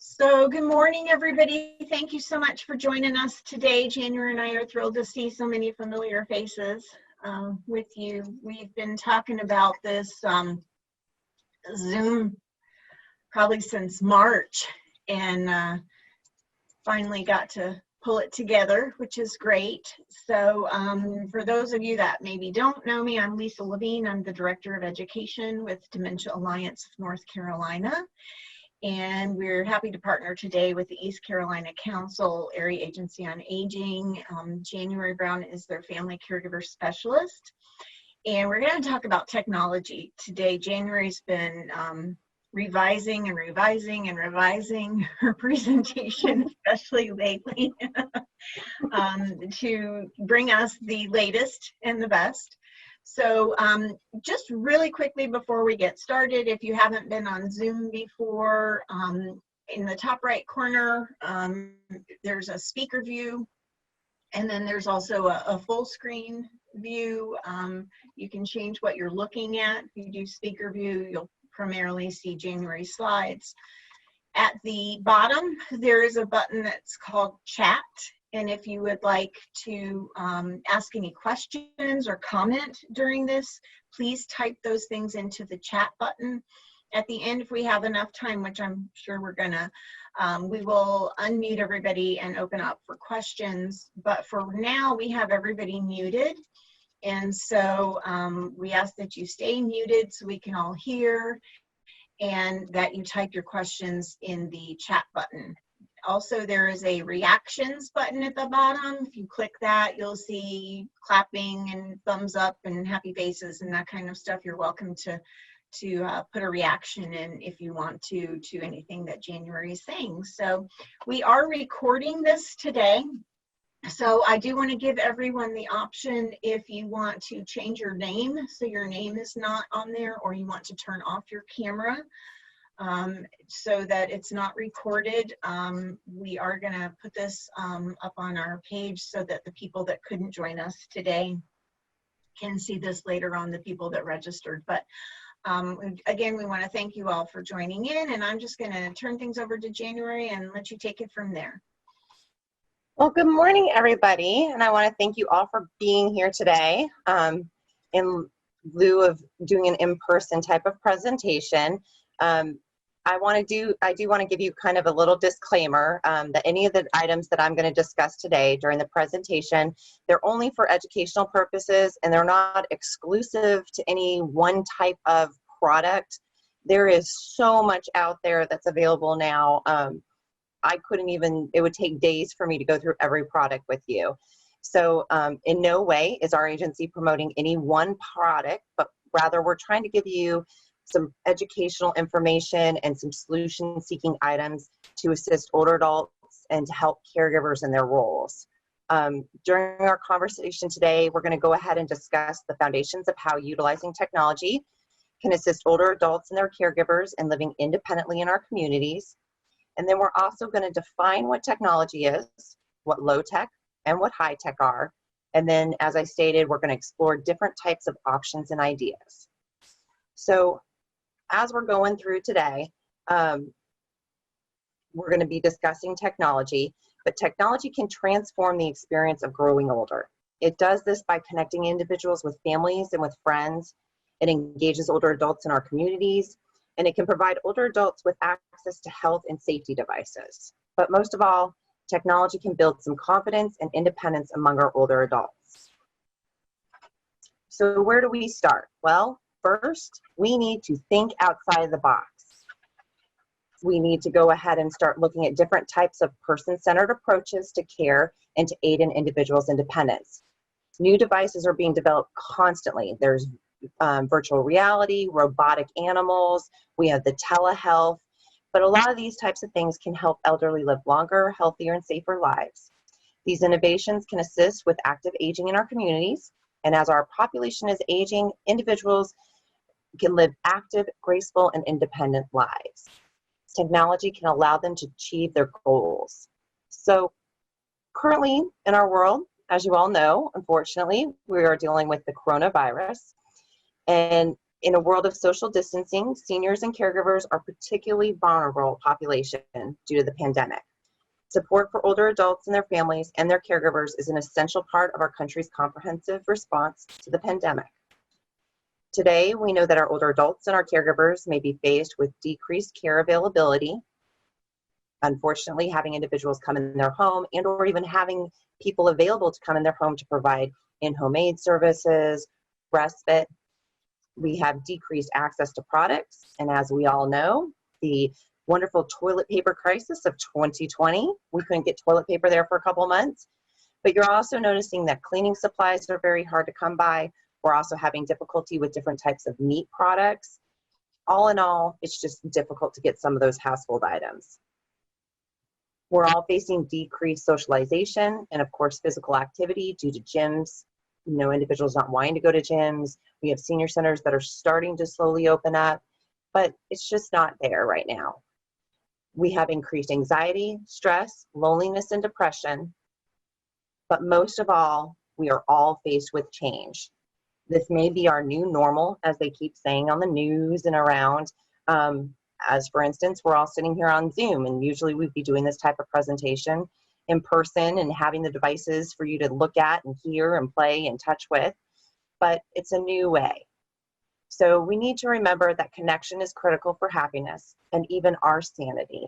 So good morning, everybody. Thank you so much for joining us today. January and I are thrilled to see so many familiar faces with you. We've been talking about this Zoom probably since March and finally got to pull it together, which is great. So for those of you that maybe don't know me, I'm Lisa Levine. I'm the Director of Education with Dementia Alliance of North Carolina. And we're happy to partner today with the East Carolina Council Area Agency on Aging. January Brown is their family caregiver specialist. And we're going to talk about technology today. January's been revising her presentation, especially lately, to bring us the latest and the best. So just really quickly before we get started, if you haven't been on Zoom before, in the top right corner, there's a speaker view, and then there's also a full screen view. You can change what you're looking at. If you do speaker view, you'll primarily see January's slides. At the bottom, there is a button that's called chat. And if you would like to ask any questions or comment during this, please type those things into the chat button. At the end, if we have enough time, which I'm sure we're gonna, we will unmute everybody and open up for questions. But for now, we have everybody muted. And so we ask that you stay muted so we can all hear, and that you type your questions in the chat button. Also, there is a reactions button at the bottom. If you click that, you'll see clapping and thumbs up and happy faces and that kind of stuff. You're welcome to put a reaction in if you want to anything that January is saying. So we are recording this today. So I do want to give everyone the option if you want to change your name so your name is not on there, or you want to turn off your camera so that it's not recorded. We are going to put this up on our page so that the people that couldn't join us today can see this later on, the people that registered. But again, we want to thank you all for joining in, and I'm just going to turn things over to January and let you take it from there. Well, good morning, everybody, and I want to thank you all for being here today. In lieu of doing an in-person type of presentation, I do want to give you kind of a little disclaimer that any of the items that I'm going to discuss today during the presentation, they're only for educational purposes, and they're not exclusive to any one type of product. There is so much out there that's available now. I couldn't even, it would take days for me to go through every product with you. So in no way is our agency promoting any one product, but rather we're trying to give you some educational information and some solution-seeking items to assist older adults and to help caregivers in their roles. During our conversation today, we're going to go ahead and discuss the foundations of how utilizing technology can assist older adults and their caregivers in living independently in our communities. And then we're also going to define what technology is, what low-tech and what high-tech are. And then, as I stated, we're going to explore different types of options and ideas. So as we're going through today, we're going to be discussing technology, but technology can transform the experience of growing older. It does this by connecting individuals with families and with friends. It engages older adults in our communities, and it can provide older adults with access to health and safety devices. But most of all, technology can build some confidence and independence among our older adults. So where do we start? Well, first, we need to think outside the box. We need to go ahead and start looking at different types of person-centered approaches to care and to aid in individuals' independence. New devices are being developed constantly. There's virtual reality, robotic animals, we have the telehealth, but a lot of these types of things can help elderly live longer, healthier, and safer lives. These innovations can assist with active aging in our communities, and as our population is aging, individuals can live active, graceful, and independent lives. Technology can allow them to achieve their goals. So currently in our world, as you all know, unfortunately, we are dealing with the coronavirus. And In a world of social distancing, seniors and caregivers are particularly vulnerable population due to the pandemic. Support for older adults and their families and their caregivers is an essential part of our country's comprehensive response to the pandemic. Today, we know that our older adults and our caregivers may be faced with decreased care availability. Unfortunately, having individuals come in their home and or even having people available to come in their home to provide in-home aid services, respite. We have decreased access to products, and as we all know, the wonderful toilet paper crisis of 2020, we couldn't get toilet paper there for a couple months. But you're also noticing that cleaning supplies are very hard to come by. We're also having difficulty with different types of meat products. All in all, it's just difficult to get some of those household items. We're all facing decreased socialization and, of course, physical activity due to gyms. Individuals not wanting to go to gyms. We have senior centers that are starting to slowly open up, but it's just not there right now. We have increased anxiety, stress, loneliness, and depression. But most of all, we are all faced with change. This may be our new normal, as they keep saying on the news and around. As for instance, we're all sitting here on Zoom, and usually we'd be doing this type of presentation in person and having the devices for you to look at and hear and play and touch with, but it's a new way. So we need to remember that connection is critical for happiness and even our sanity.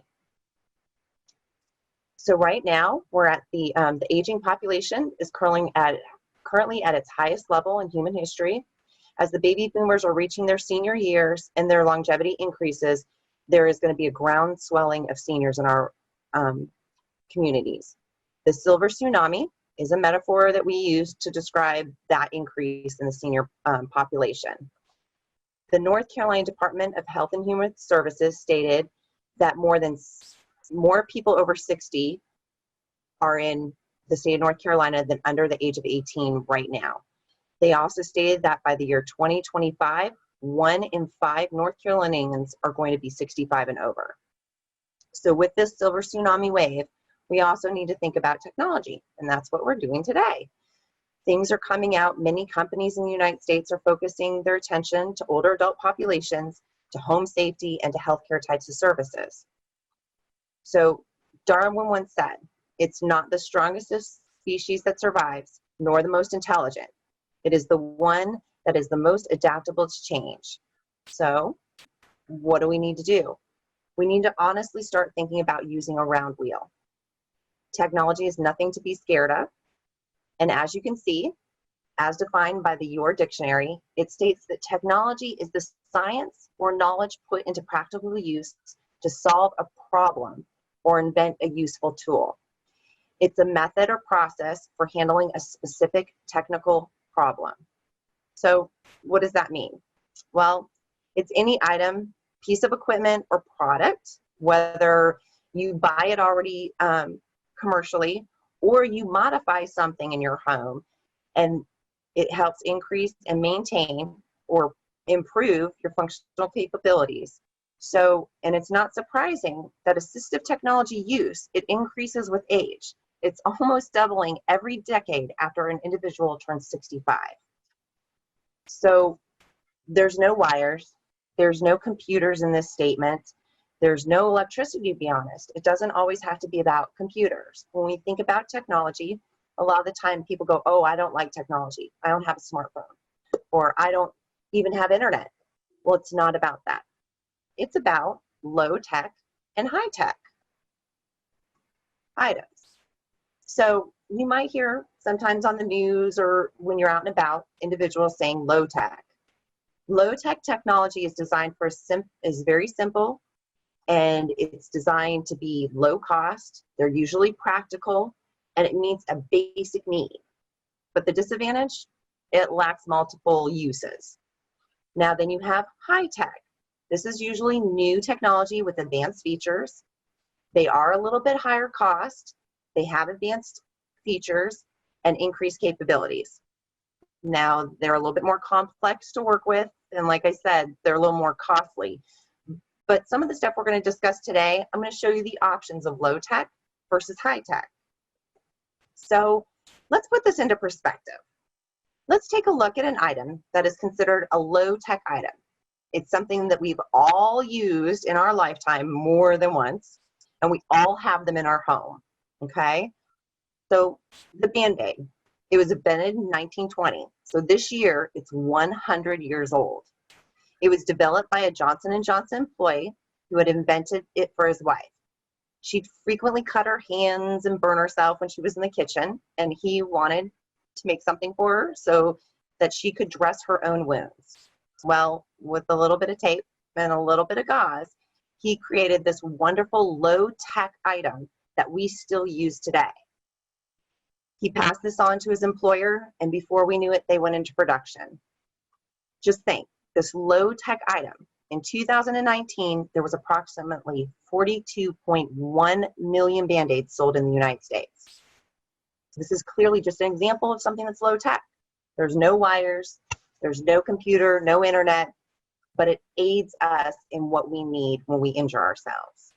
So right now, we're at the aging population is currently at its highest level in human history. As the baby boomers are reaching their senior years and their longevity increases, there is going to be a ground swelling of seniors in our communities. The Silver Tsunami is a metaphor that we use to describe that increase in the senior population. The North Carolina Department of Health and Human Services stated that more people over 60 are in the state of North Carolina than under the age of 18 right now. They also stated that by the year 2025, 1 in 5 North Carolinians are going to be 65 and over. So with this Silver Tsunami wave, we also need to think about technology, and that's what we're doing today. Things are coming out. Many companies in the United States are focusing their attention to older adult populations, to home safety, and to healthcare types of services. So Darwin once said, "It's not the strongest species that survives, nor the most intelligent. It is the one that is the most adaptable to change." So what do we need to do? We need to honestly start thinking about using a round wheel. Technology is nothing to be scared of. And as you can see, as defined by the Your Dictionary, it states that technology is the science or knowledge put into practical use to solve a problem or invent a useful tool. It's a method or process for handling a specific technical problem. So what does that mean? Well, it's any item, piece of equipment, or product, whether you buy it already commercially or you modify something in your home, and it helps increase and maintain or improve your functional capabilities. So, and it's not surprising that assistive technology use, it increases with age. It's almost doubling every decade after an individual turns 65. So there's no wires, there's no computers in this statement, there's no electricity, to be honest. It doesn't always have to be about computers. When we think about technology, a lot of the time people go, "Oh, I don't like technology. I don't have a smartphone," or "I don't even have internet." Well, it's not about that. It's about low tech and high tech items. So you might hear sometimes on the news or when you're out and about, individuals saying low tech. Low tech technology is designed for is very simple, and it's designed to be low cost. They're usually practical, and it meets a basic need. But the disadvantage, it lacks multiple uses. Now then you have high tech. This is usually new technology with advanced features. They are a little bit higher cost. They have advanced features and increased capabilities. Now they're a little bit more complex to work with, and like I said, they're a little more costly. But some of the stuff we're going to discuss today, I'm going to show you the options of low tech versus high tech. So let's put this into perspective. Let's take a look at an item that is considered a low tech item. It's something that we've all used in our lifetime more than once, and we all have them in our home, okay? So the Band-Aid, it was invented in 1920. So this year, it's 100 years old. It was developed by a Johnson & Johnson employee who had invented it for his wife. She'd frequently cut her hands and burn herself when she was in the kitchen, and he wanted to make something for her so that she could dress her own wounds. Well, with a little bit of tape and a little bit of gauze, he created this wonderful low-tech item that we still use today. He passed this on to his employer, and before we knew it, they went into production. Just think, this low-tech item. In 2019, there was approximately 42.1 million Band-Aids sold in the United States. This is clearly just an example of something that's low-tech. There's no wires, there's no computer, no internet, but it aids us in what we need when we injure ourselves.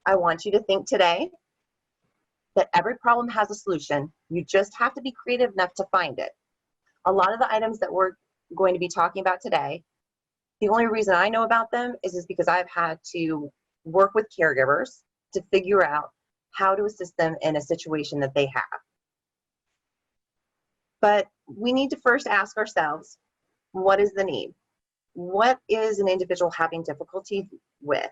I want you to think today that every problem has a solution. You just have to be creative enough to find it. A lot of the items that we're going to be talking about today, the only reason I know about them is because I've had to work with caregivers to figure out how to assist them in a situation that they have. But we need to first ask ourselves, what is the need? What is an individual having difficulty with?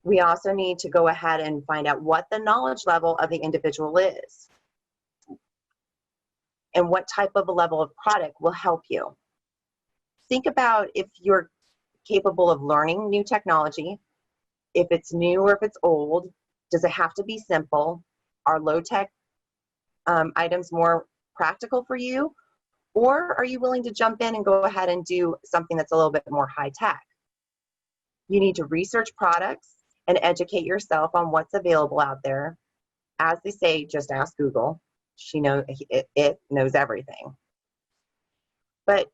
We also need to go ahead and find out what the knowledge level of the individual is and what type of a level of product will help you. Think about if you're capable of learning new technology, if it's new or if it's old. Does it have to be simple? Are low-tech items more practical for you? Or are you willing to jump in and go ahead and do something that's a little bit more high-tech? You need to research products and educate yourself on what's available out there. As they say, just ask Google. It knows everything. But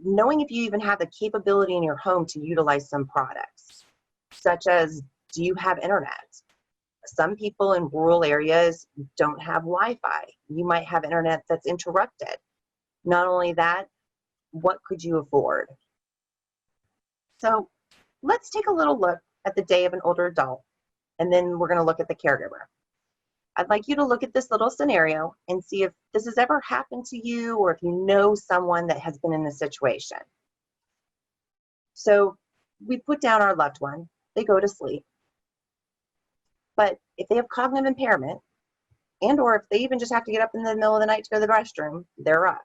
knowing if you even have the capability in your home to utilize some products, such as, do you have internet? Some people in rural areas don't have Wi-Fi. You might have internet that's interrupted. Not only that, what could you afford? So let's take a little look at the day of an older adult, and then we're going to look at the caregiver. I'd like you to look at this little scenario and see if this has ever happened to you or if you know someone that has been in this situation. So we put down our loved one, they go to sleep. But if they have cognitive impairment, and or if they even just have to get up in the middle of the night to go to the restroom, they're up.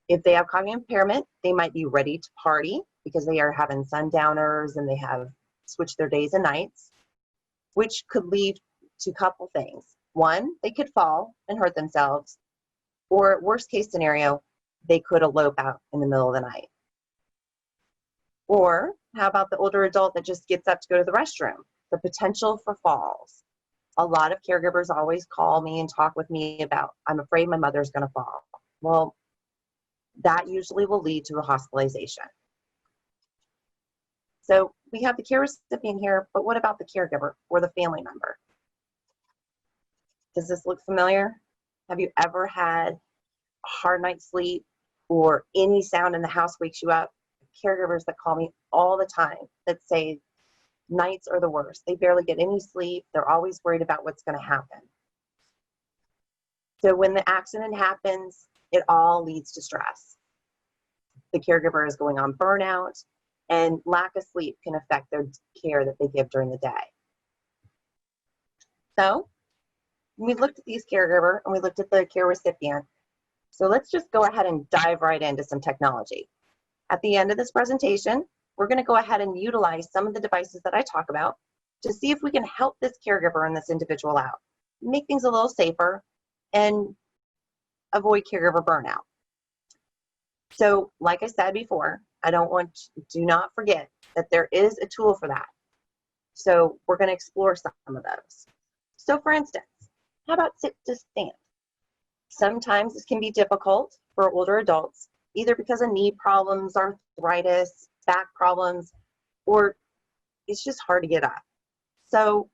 If they have cognitive impairment, they might be ready to party because they are having sundowners and they have switched their days and nights, which could lead to a couple things. One, they could fall and hurt themselves, or worst case scenario, they could elope out in the middle of the night. Or how about the older adult that just gets up to go to the restroom? The potential for falls. A lot of caregivers always call me and talk with me about, I'm afraid my mother's going to fall. Well, that usually will lead to a hospitalization. So we have the care recipient here, but what about the caregiver or the family member? Does this look familiar? Have you ever had a hard night's sleep or any sound in the house wakes you up? Caregivers that call me all the time that say nights are the worst. They barely get any sleep. They're always worried about what's going to happen. So when the accident happens, it all leads to stress. The caregiver is going on burnout, and lack of sleep can affect their care that they give during the day. So we looked at these caregiver and we looked at the care recipient. So let's just go ahead and dive right into some technology. At the end of this presentation, we're going to go ahead and utilize some of the devices that I talk about to see if we can help this caregiver and this individual out, make things a little safer, and avoid caregiver burnout. So like I said before, do not forget that there is a tool for that. So we're going to explore some of those. So for instance, how about sit to stand? Sometimes this can be difficult for older adults, either because of knee problems, arthritis, back problems, or it's just hard to get up. So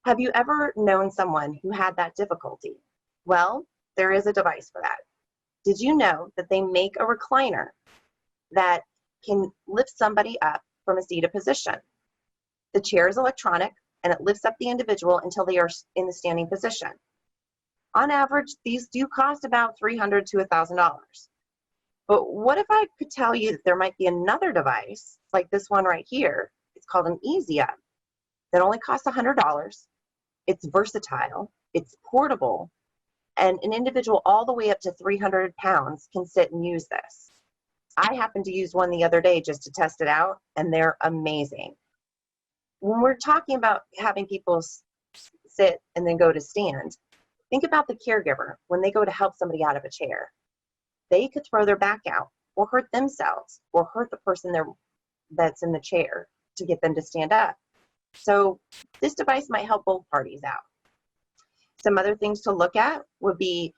have you ever known someone who had that difficulty? Well, there is a device for that. Did you know that they make a recliner that can lift somebody up from a seated position? The chair is electronic and it lifts up the individual until they are in the standing position. On average, these do cost about $300 to $1,000. But what if I could tell you that there might be another device like this one right here? It's called an Easy Up that only costs $100. It's versatile, it's portable, and an individual all the way up to 300 pounds can sit and use this. I happened to use one the other day just to test it out, and they're amazing. When we're talking about having people sit and then go to stand, think about the caregiver when they go to help somebody out of a chair. They could throw their back out or hurt themselves or hurt the person that's in the chair to get them to stand up. So this device might help both parties out. Some other things to look at would be,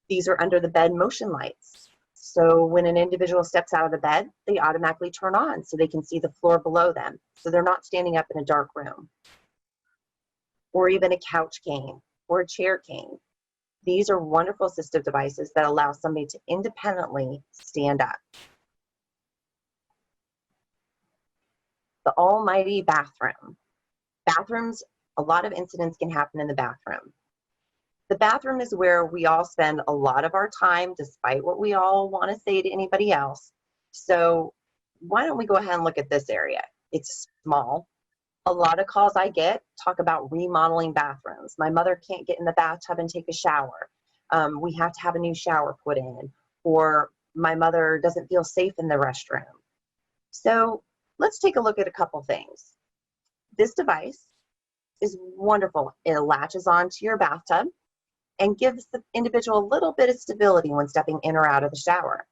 these are under the bed motion lights. So when an individual steps out of the bed, they automatically turn on so they can see the floor below them. So they're not standing up in a dark room. Or even a couch cane or a chair cane. These are wonderful assistive devices that allow somebody to independently stand up. The almighty bathroom. Bathrooms, a lot of incidents can happen in the bathroom. The bathroom is where we all spend a lot of our time, despite what we all want to say to anybody else. So why don't we go ahead and look at this area? It's small. A lot of calls I get talk about remodeling bathrooms. My mother can't get in the bathtub and take a shower. We have to have a new shower put in, or my mother doesn't feel safe in the restroom. So let's take a look at a couple things. This device is wonderful. It latches onto your bathtub and gives the individual a little bit of stability when stepping in or out of the shower.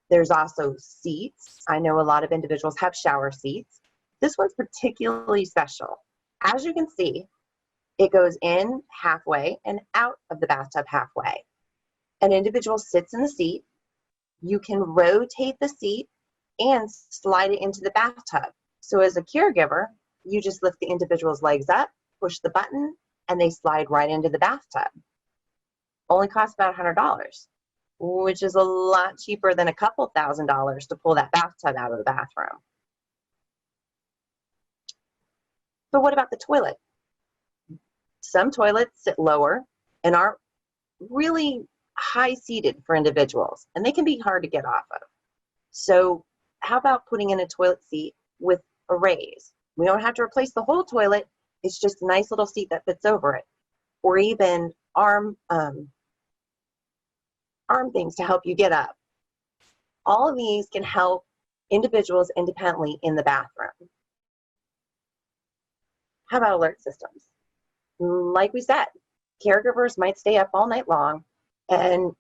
There's also seats. I know a lot of individuals have shower seats. This one's particularly special. As you can see, it goes in halfway and out of the bathtub halfway. An individual sits in the seat. You can rotate the seat and slide it into the bathtub. So as a caregiver, you just lift the individual's legs up, push the button, and they slide right into the bathtub. Only costs about $100. Which is a lot cheaper than a couple $1,000s to pull that bathtub out of the bathroom. But what about the toilet? Some toilets sit lower and are really high seated for individuals, and they can be hard to get off of. So how about putting in a toilet seat with a raise? We don't have to replace the whole toilet. It's just a nice little seat that fits over it. Or even arm things to help you get up. All of these can help individuals independently in the bathroom. How about alert systems? Like we said, caregivers might stay up all night long and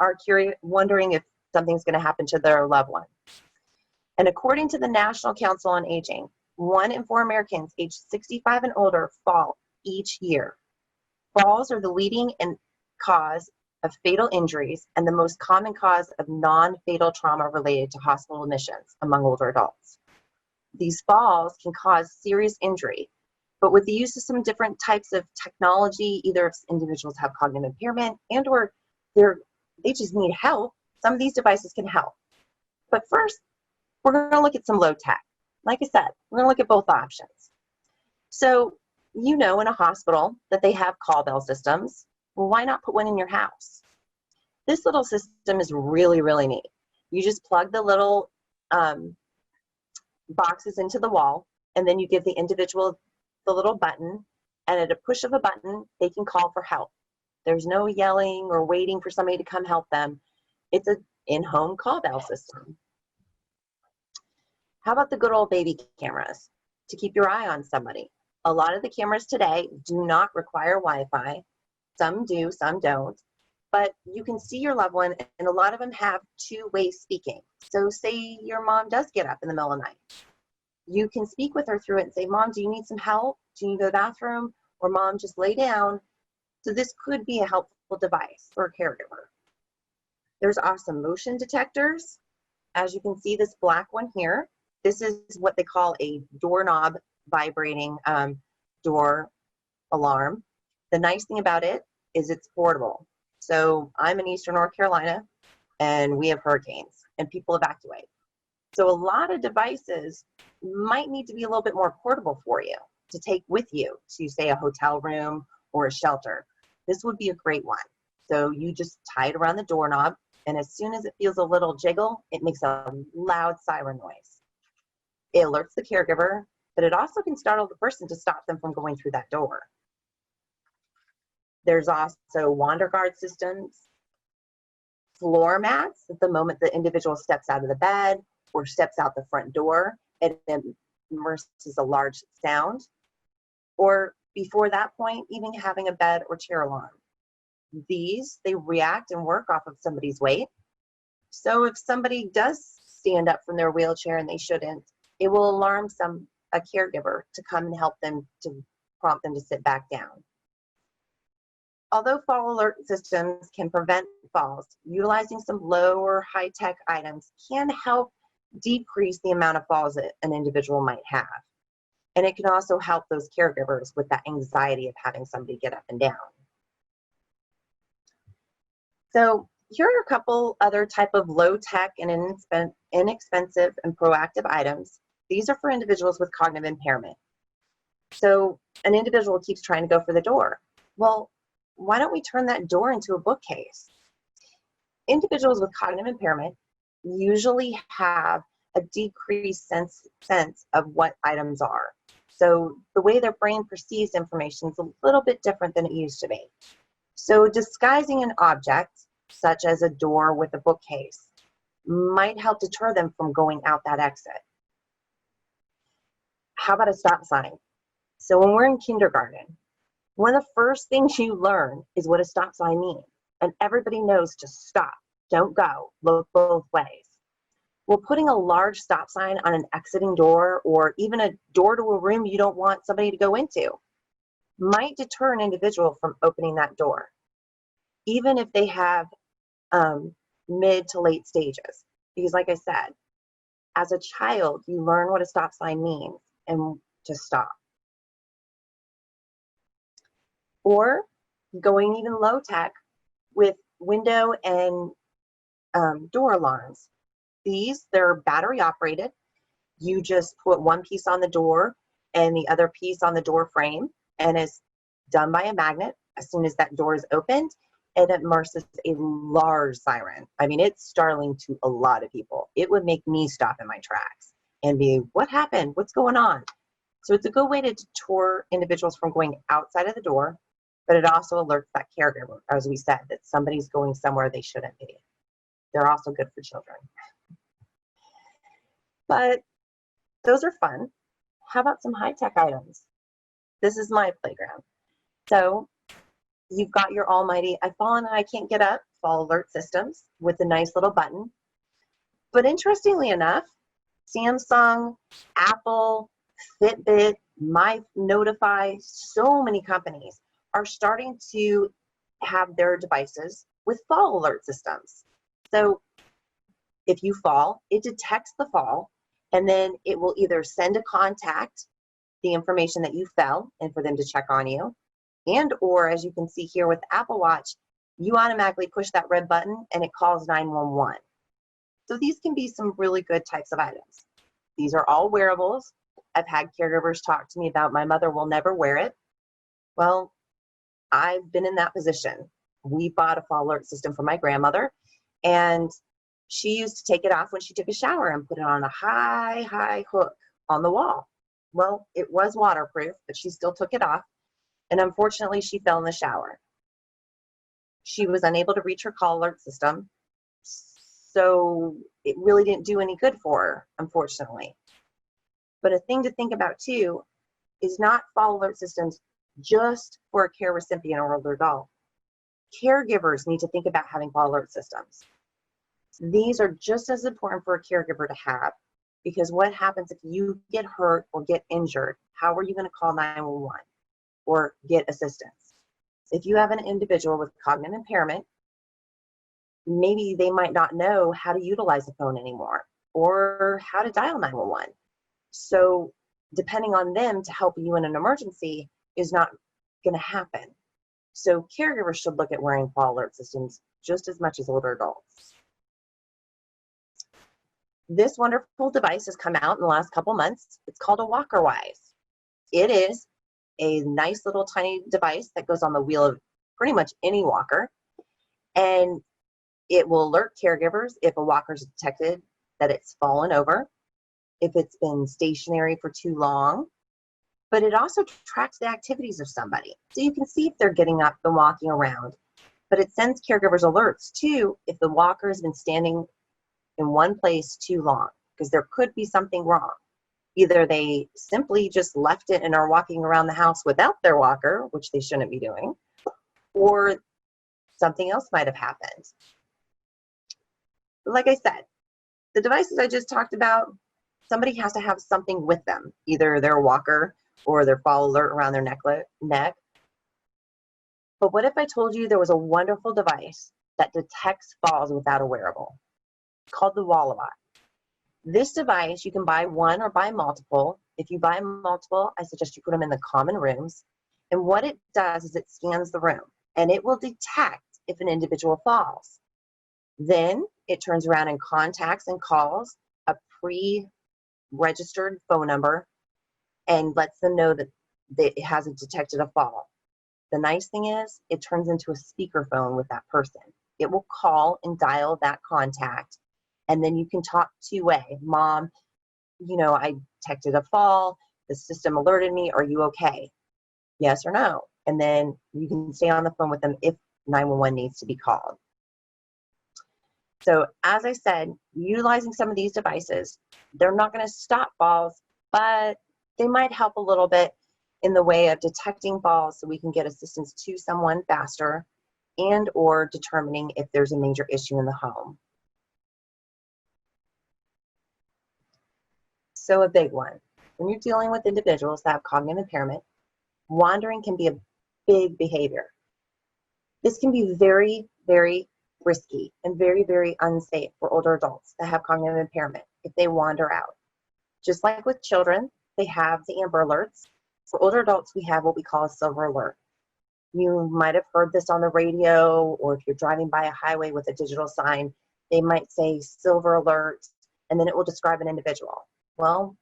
are wondering if something's going to happen to their loved one. And according to the National Council on Aging, 1 in 4 Americans aged 65 and older fall each year. Falls are the leading cause of fatal injuries and the most common cause of non-fatal trauma related to hospital admissions among older adults. These falls can cause serious injury, but with the use of some different types of technology, either if individuals have cognitive impairment and or they just need help, some of these devices can help. But first, we're going to look at some low tech. Like I said, we're going to look at both options. So, you know, in a hospital that they have call bell systems. Well, why not put one in your house? This little system is really, really neat. You just plug the little boxes into the wall, and then you give the individual the little button, and at a push of a button, they can call for help. There's no yelling or waiting for somebody to come help them. It's an in-home call bell system. How about the good old baby cameras to keep your eye on somebody? A lot of the cameras today do not require Wi-Fi. Some do, some don't. But you can see your loved one, and a lot of them have two-way speaking. So say your mom does get up in the middle of the night. You can speak with her through it and say, Mom, do you need some help? Do you need to go to the bathroom? Or Mom, just lay down. So this could be a helpful device for a caregiver. There's awesome motion detectors. As you can see, this black one here, this is what they call a doorknob vibrating door alarm. The nice thing about it is it's portable. So I'm in Eastern North Carolina, and we have hurricanes, and people evacuate. So a lot of devices might need to be a little bit more portable for you to take with you to, say, a hotel room or a shelter. This would be a great one. So you just tie it around the doorknob, and as soon as it feels a little jiggle, it makes a loud siren noise. It alerts the caregiver, but it also can startle the person to stop them from going through that door. There's also wander guard systems, floor mats at the moment the individual steps out of the bed or steps out the front door, it immerses a large sound. Or before that point, even having a bed or chair alarm. These, they react and work off of somebody's weight. So if somebody does stand up from their wheelchair and they shouldn't, it will alarm a caregiver to come and help them, to prompt them to sit back down. Although fall alert systems can prevent falls, utilizing some low or high-tech items can help decrease the amount of falls that an individual might have. And it can also help those caregivers with that anxiety of having somebody get up and down. So here are a couple other type of low-tech and inexpensive and proactive items. These are for individuals with cognitive impairment. So an individual keeps trying to go for the door. Well, why don't we turn that door into a bookcase? Individuals with cognitive impairment usually have a decreased sense of what items are. So the way their brain perceives information is a little bit different than it used to be. So disguising an object, such as a door with a bookcase, might help deter them from going out that exit. How about a stop sign? So when we're in kindergarten, one of the first things you learn is what a stop sign means. And everybody knows to stop, don't go, look both ways. Well, putting a large stop sign on an exiting door or even a door to a room you don't want somebody to go into might deter an individual from opening that door, even if they have mid to late stages. Because like I said, as a child, you learn what a stop sign means and to stop. Or going even low tech with window and door alarms. They're battery operated. You just put one piece on the door and the other piece on the door frame, and it's done by a magnet. As soon as that door is opened, it immerses a large siren. I mean, it's startling to a lot of people. It would make me stop in my tracks and be, what happened? What's going on? So it's a good way to deter individuals from going outside of the door, but it also alerts that caregiver, as we said, that somebody's going somewhere they shouldn't be. They're also good for children. But those are fun. How about some high-tech items? This is my playground. So you've got your almighty, I've fallen and I can't get up, fall alert systems with a nice little button. But interestingly enough, Samsung, Apple, Fitbit, My Notify, so many companies are starting to have their devices with fall alert systems. So if you fall, it detects the fall, and then it will either send a contact the information that you fell and for them to check on you, and or as you can see here with Apple Watch, you automatically push that red button and it calls 911. So these can be some really good types of items. These are all wearables. I've had caregivers talk to me about, my mother will never wear it. Well, I've been in that position. We bought a fall alert system for my grandmother, and she used to take it off when she took a shower and put it on a high hook on the wall. Well, it was waterproof, but she still took it off, and unfortunately she fell in the shower. She was unable to reach her call alert system, so it really didn't do any good for her, unfortunately. But a thing to think about too is not fall alert systems just for a care recipient or older adult. Caregivers need to think about having fall alert systems. These are just as important for a caregiver to have, because what happens if you get hurt or get injured? How are you going to call 911 or get assistance? If you have an individual with cognitive impairment, maybe they might not know how to utilize the phone anymore or how to dial 911. So depending on them to help you in an emergency is not going to happen. So caregivers should look at wearing fall alert systems just as much as older adults. This wonderful device has come out in the last couple months. It's called a WalkerWise. It is a nice little tiny device that goes on the wheel of pretty much any walker, and it will alert caregivers if a walker's detected that it's fallen over, if it's been stationary for too long, but it also tracks the activities of somebody. So you can see if they're getting up and walking around, but it sends caregivers alerts too if the walker has been standing in one place too long, because there could be something wrong. Either they simply just left it and are walking around the house without their walker, which they shouldn't be doing, or something else might have happened. Like I said, the devices I just talked about, somebody has to have something with them, either their walker or their fall alert around their neck. But what if I told you there was a wonderful device that detects falls without a wearable, called the Wallaby? This device, you can buy one or buy multiple. If you buy multiple, I suggest you put them in the common rooms. And what it does is it scans the room, and it will detect if an individual falls. Then it turns around and contacts and calls a pre-registered phone number and lets them know that it hasn't detected a fall. The nice thing is it turns into a speakerphone with that person. It will call and dial that contact, and then you can talk two-way. Mom, I detected a fall. The system alerted me. Are you okay? Yes or no? And then you can stay on the phone with them if 911 needs to be called. So as I said, utilizing some of these devices, they're not going to stop falls, but they might help a little bit in the way of detecting falls so we can get assistance to someone faster and or determining if there's a major issue in the home. So a big one, when you're dealing with individuals that have cognitive impairment, wandering can be a big behavior. This can be very, very risky and very, very unsafe for older adults that have cognitive impairment if they wander out. Just like with children, they have the Amber Alerts. For older adults, we have what we call a Silver Alert. You might have heard this on the radio, or if you're driving by a highway with a digital sign, they might say Silver Alert, and then it will describe an individual. Well,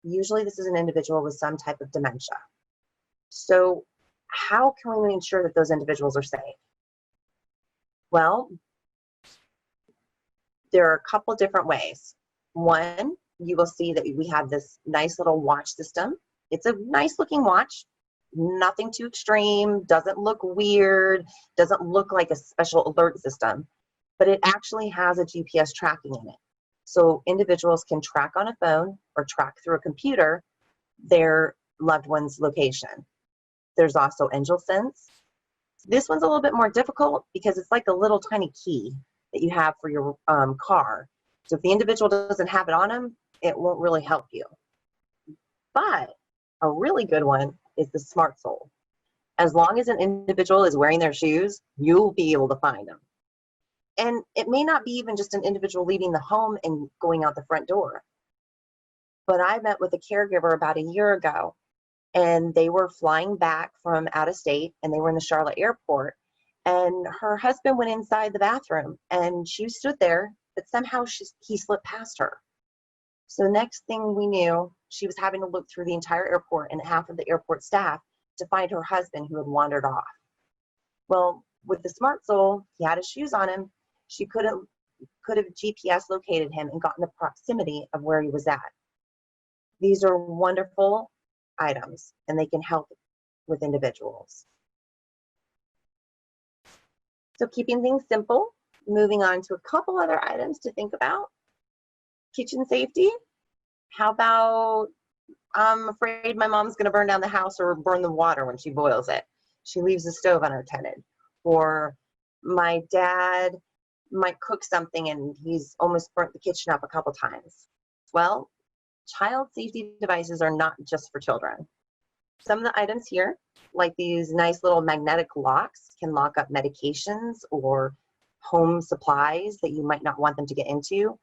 usually this is an individual with some type of dementia. So how can we ensure that those individuals are safe? Well, there are a couple different ways. One, you will see that we have this nice little watch system. It's a nice looking watch, nothing too extreme, doesn't look weird, doesn't look like a special alert system, but it actually has a GPS tracking in it. So individuals can track on a phone or track through a computer their loved one's location. There's also Angel Sense. This one's a little bit more difficult because it's like a little tiny key that you have for your car. So if the individual doesn't have it on them, it won't really help you. But a really good one is the Smart Sole. As long as an individual is wearing their shoes, you'll be able to find them. And it may not be even just an individual leaving the home and going out the front door. But I met with a caregiver about a year ago, and they were flying back from out of state, and they were in the Charlotte airport, and her husband went inside the bathroom, and she stood there, but somehow he slipped past her. So next thing we knew, she was having to look through the entire airport and half of the airport staff to find her husband who had wandered off. Well, with the Smart Sole, he had his shoes on him. She could have GPS located him and gotten the proximity of where he was at. These are wonderful items, and they can help with individuals. So keeping things simple, moving on to a couple other items to think about. Kitchen safety. How about, I'm afraid my mom's going to burn down the house or burn the water when she boils it. She leaves the stove unattended. Or my dad might cook something and he's almost burnt the kitchen up a couple times. Well, child safety devices are not just for children. Some of the items here, like these nice little magnetic locks, can lock up medications or home supplies that you might not want them to get into,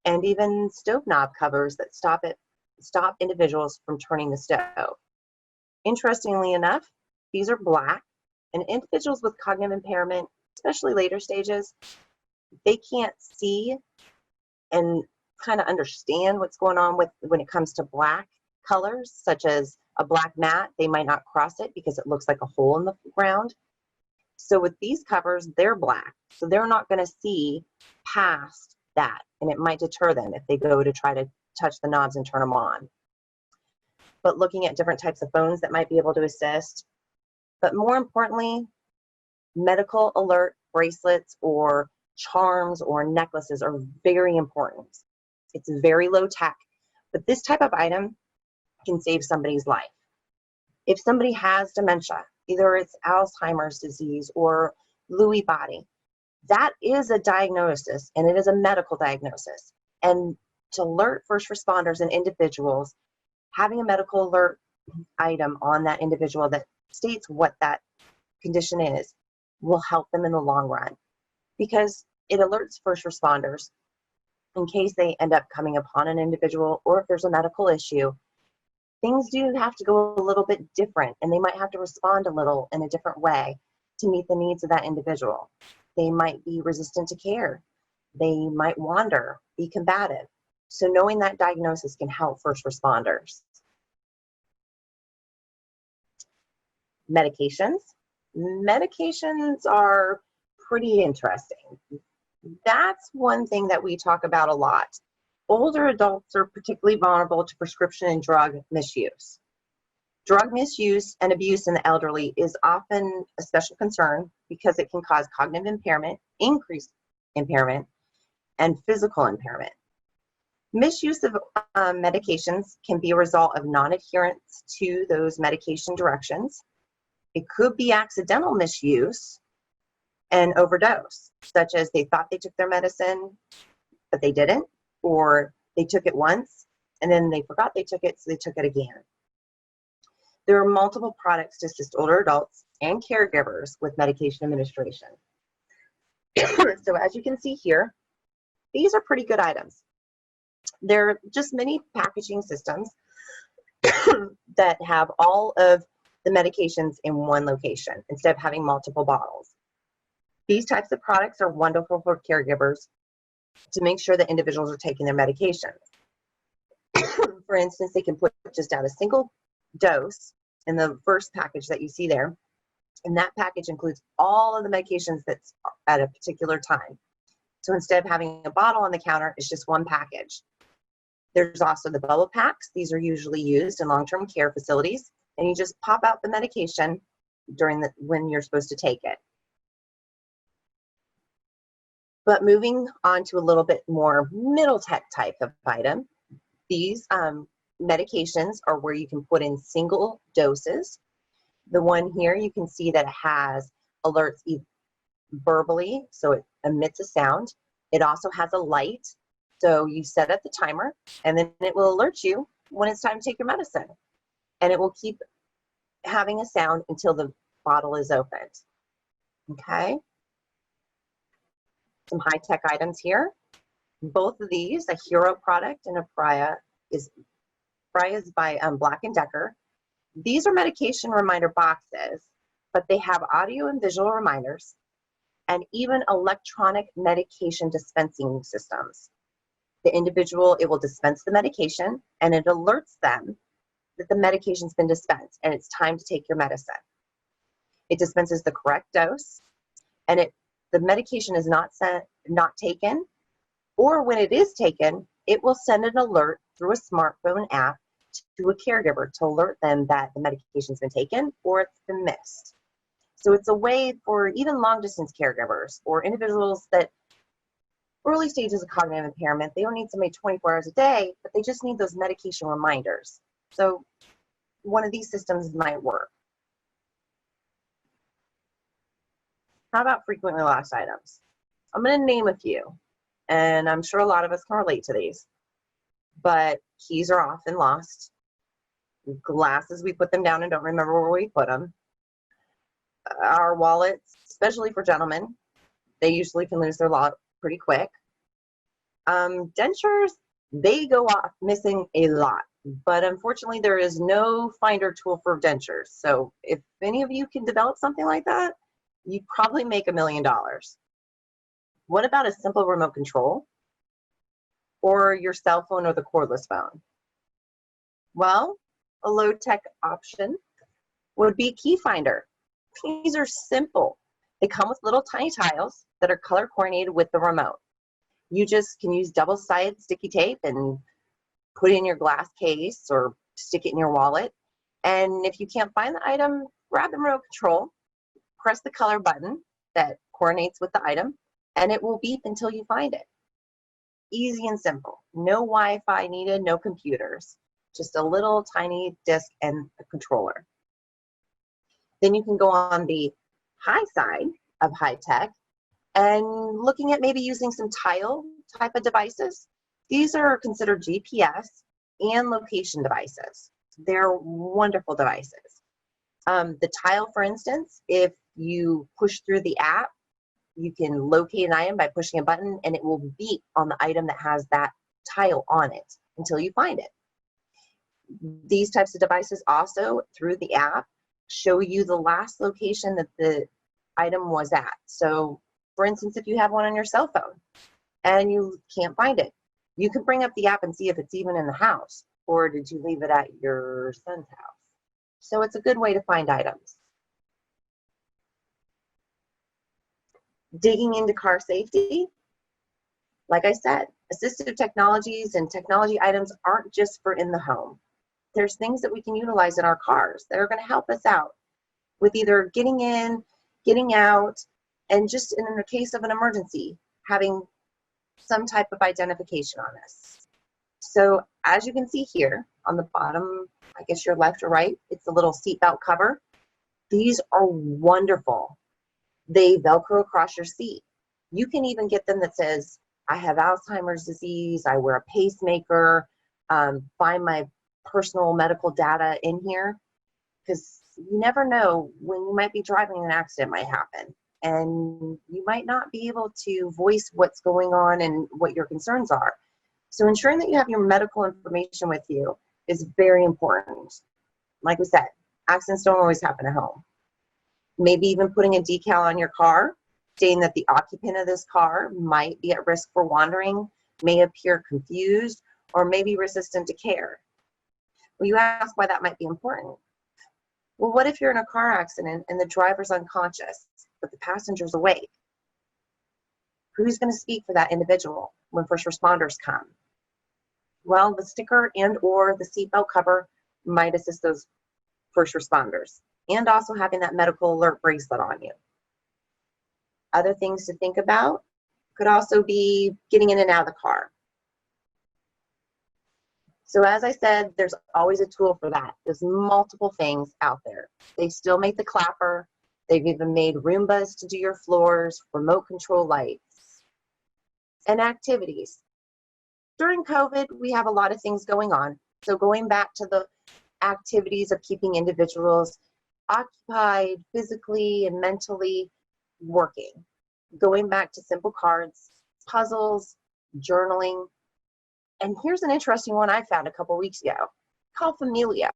and even stove knob covers that stop individuals from turning the stove. Interestingly enough, these are black, And individuals with cognitive impairment, especially later stages, they can't see and kind of understand what's going on with when it comes to black colors, such as a black mat. They might not cross it because it looks like a hole in the ground. So with these covers, they're black, so they're not going to see past that, and it might deter them if they go to try to touch the knobs and turn them on. But looking at different types of phones that might be able to assist, but more importantly, medical alert bracelets or charms or necklaces are very important. It's very low tech, but this type of item can save somebody's life. If somebody has dementia, either it's Alzheimer's disease or Lewy body, that is a diagnosis, and it is a medical diagnosis. And to alert first responders and individuals, having a medical alert item on that individual that states what that condition is will help them in the long run, because it alerts first responders in case they end up coming upon an individual, or if there's a medical issue. Things do have to go a little bit different, and they might have to respond a little in a different way to meet the needs of that individual. They might be resistant to care. They might wander, be combative. So knowing that diagnosis can help first responders. Medications. Medications are pretty interesting. That's one thing that we talk about a lot. Older adults are particularly vulnerable to prescription and drug misuse. Drug misuse and abuse in the elderly is often a special concern because it can cause cognitive impairment, increased impairment, and physical impairment. Misuse of medications can be a result of non-adherence to those medication directions. It could be accidental misuse and overdose, such as they thought they took their medicine, but they didn't, or they took it once and then they forgot they took it, so they took it again. There are multiple products to assist older adults and caregivers with medication administration. So as you can see here, these are pretty good items. They're just mini packaging systems that have all of the medications in one location instead of having multiple bottles. These types of products are wonderful for caregivers to make sure that individuals are taking their medications. For instance, they can put just out a single dose in the first package that you see there, and that package includes all of the medications that's at a particular time. So instead of having a bottle on the counter, it's just one package. There's also the bubble packs. These are usually used in long-term care facilities, and you just pop out the medication when you're supposed to take it. But moving on to a little bit more middle tech type of item, these medications are where you can put in single doses. The one here, you can see that it has alerts verbally, so it emits a sound. It also has a light, so you set up the timer, and then it will alert you when it's time to take your medicine. And it will keep having a sound until the bottle is opened. Okay? Some high-tech items here. Both of these, a Hero product and a Freya is by Black & Decker. These are medication reminder boxes, but they have audio and visual reminders and even electronic medication dispensing systems. The individual, it will dispense the medication, and it alerts them that the medication's been dispensed and it's time to take your medicine. It dispenses the correct dose, and the medication is not taken, or when it is taken, it will send an alert through a smartphone app to a caregiver to alert them that the medication's been taken or it's been missed. So it's a way for even long distance caregivers or individuals that early stages of cognitive impairment, they don't need somebody 24 hours a day, but they just need those medication reminders. So one of these systems might work. How about frequently lost items? I'm going to name a few, and I'm sure a lot of us can relate to these, but keys are often lost. Glasses, we put them down and don't remember where we put them. Our wallets, especially for gentlemen, they usually can lose their wallet pretty quick. Dentures, they go off missing a lot. but unfortunately there is no finder tool for dentures. So if any of you can develop something like that, you'd probably make $1 million. What about a simple remote control or your cell phone or the cordless phone? Well, a low-tech option would be key finder. These are simple. They come with little tiny tiles that are color coordinated with the remote. You just can use double-sided sticky tape and put it in your glass case or stick it in your wallet. And if you can't find the item, grab the remote control, press the color button that coordinates with the item, and it will beep until you find it. Easy and simple. No Wi-Fi needed, no computers. Just a little tiny disc and a controller. Then you can go on the high side of high tech and looking at maybe using some tile type of devices. These are considered GPS and location devices. They're wonderful devices. The tile, for instance, if you push through the app, you can locate an item by pushing a button and it will beep on the item that has that tile on it until you find it. These types of devices also, through the app, show you the last location that the item was at. So, for instance, if you have one on your cell phone and you can't find it, you can bring up the app and see if it's even in the house, or did you leave it at your son's house? So it's a good way to find items. Digging into car safety, like I said, assistive technologies and technology items aren't just for in the home. There's things that we can utilize in our cars that are going to help us out with either getting in, getting out, and just in the case of an emergency, having some type of identification on us. So as you can see here on the bottom, I guess your left or right, it's a little seatbelt cover. These are wonderful. They Velcro across your seat. You can even get them that says, I have Alzheimer's disease, I wear a pacemaker, find my personal medical data in here, because you never know when you might be driving, an accident might happen and you might not be able to voice what's going on and what your concerns are. So ensuring that you have your medical information with you is very important. Like we said, accidents don't always happen at home. Maybe even putting a decal on your car stating that the occupant of this car might be at risk for wandering, may appear confused, or may be resistant to care. Well, you ask why that might be important. Well, what if you're in a car accident and the driver's unconscious, but the passenger's awake? Who's going to speak for that individual when first responders come? Well, the sticker and or the seatbelt cover might assist those first responders, and also having that medical alert bracelet on you. Other things to think about could also be getting in and out of the car. So as I said, there's always a tool for that. There's multiple things out there. They still make the clapper. They've even made Roombas to do your floors, remote control lights, and activities. During COVID, we have a lot of things going on. So going back to the activities of keeping individuals occupied physically and mentally, working. Going back to simple cards, puzzles, journaling. And here's an interesting one I found a couple weeks ago called Familia.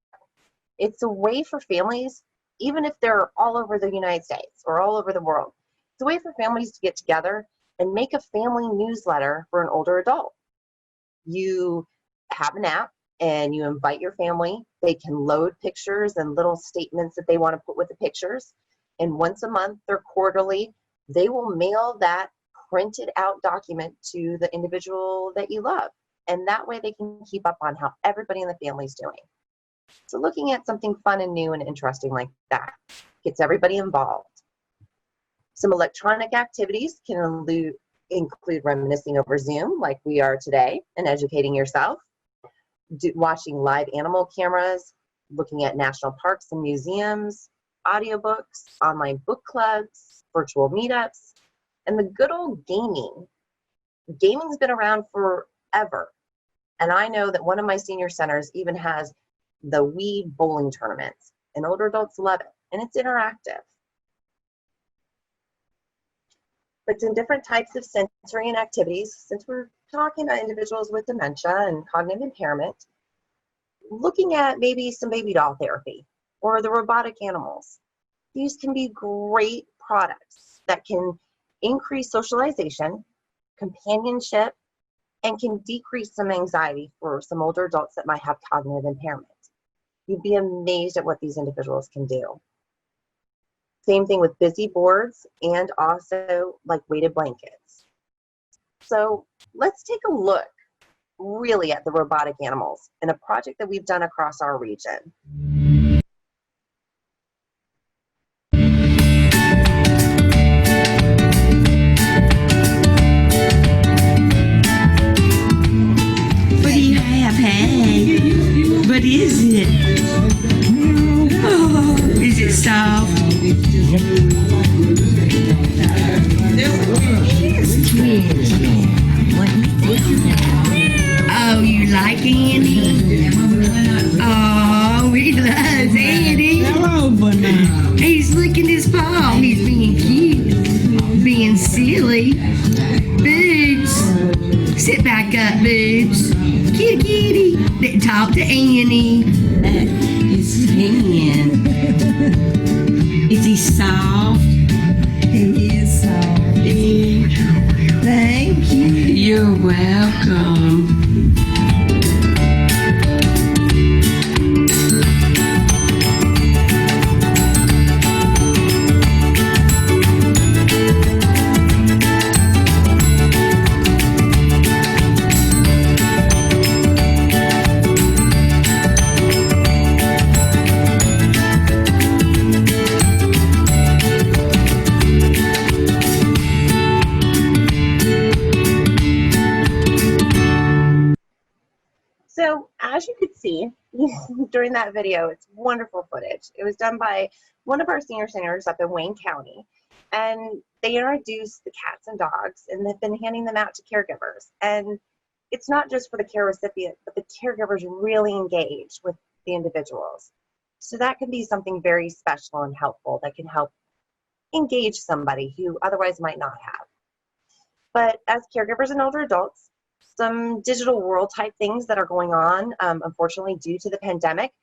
It's a way for families, even if they're all over the United States or all over the world, it's a way for families to get together and make a family newsletter for an older adult. You have an app and you invite your family. They can load pictures and little statements that they want to put with the pictures. And once a month or quarterly, they will mail that printed out document to the individual that you love. And that way they can keep up on how everybody in the family is doing. So looking at something fun and new and interesting like that gets everybody involved. Some electronic activities can include reminiscing over Zoom like we are today and educating yourself, watching live animal cameras, looking at national parks and museums, audiobooks, online book clubs, virtual meetups, and the good old gaming. Gaming's been around forever. And I know that one of my senior centers even has the Wii bowling tournaments, and older adults love it, and it's interactive. But in different types of sensory and activities, since we're talking about individuals with dementia and cognitive impairment, looking at maybe some baby doll therapy or the robotic animals. These can be great products that can increase socialization, companionship, and can decrease some anxiety for some older adults that might have cognitive impairment. You'd be amazed at what these individuals can do. Same thing with busy boards and also like weighted blankets. So let's take a look really at the robotic animals in a project that we've done across our region. What do you have, hey? What is it? Oh, is it soft? Oh, you like Andy? Oh, he loves Andy. He's licking his paw. He's being cute, being silly. Boobs, sit back up, Boobs. Kitty, kitty. Let's talk to Annie. His hand. Is he soft? He is soft. Thank you. You're welcome. So as you could see during that video, it's wonderful footage. It was done by one of our senior centers up in Wayne County, and they introduced the cats and dogs, and they've been handing them out to caregivers. And it's not just for the care recipient, but the caregivers really engage with the individuals. So that can be something very special and helpful that can help engage somebody who otherwise might not have. But as caregivers and older adults, some digital world type things that are going on, unfortunately, due to the pandemic,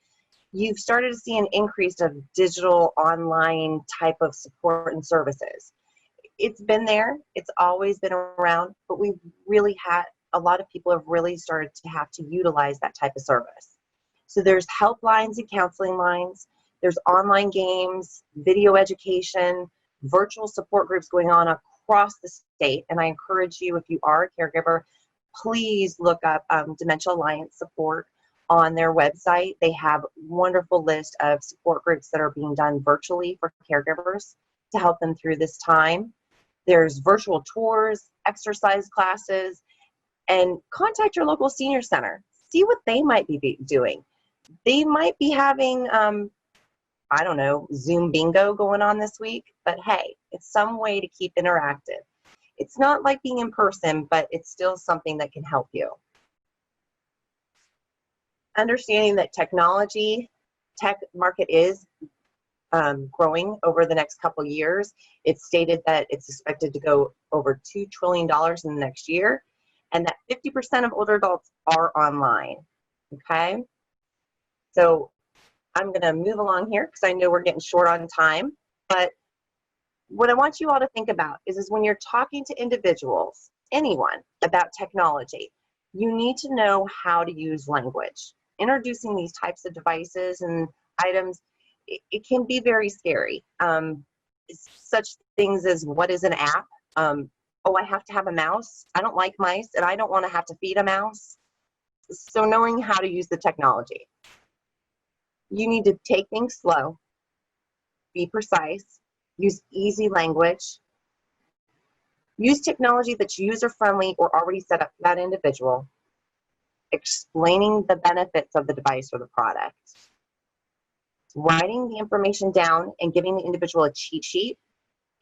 you've started to see an increase of digital online type of support and services. It's been there, it's always been around, but we've really had, a lot of people have really started to have to utilize that type of service. So there's helplines and counseling lines, there's online games, video education, virtual support groups going on across the state. And I encourage you, if you are a caregiver, please look up Dementia Alliance support on their website. They have a wonderful list of support groups that are being done virtually for caregivers to help them through this time. There's virtual tours, exercise classes, and contact your local senior center. See what they might be doing. They might be having, I don't know, Zoom bingo going on this week, but hey, it's some way to keep interactive. It's not like being in person, but it's still something that can help you. Understanding that tech market is growing over the next couple years. It's stated that it's expected to go over $2 trillion in the next year, and that 50% of older adults are online, okay? So I'm gonna move along here because I know we're getting short on time, but what I want you all to think about is when you're talking to individuals, anyone, about technology, you need to know how to use language. Introducing these types of devices and items, it can be very scary. Such things as, what is an app? Oh, I have to have a mouse. I don't like mice, and I don't want to have to feed a mouse. So knowing how to use the technology. You need to take things slow, be precise, use easy language, use technology that's user-friendly or already set up for that individual, explaining the benefits of the device or the product, writing the information down and giving the individual a cheat sheet,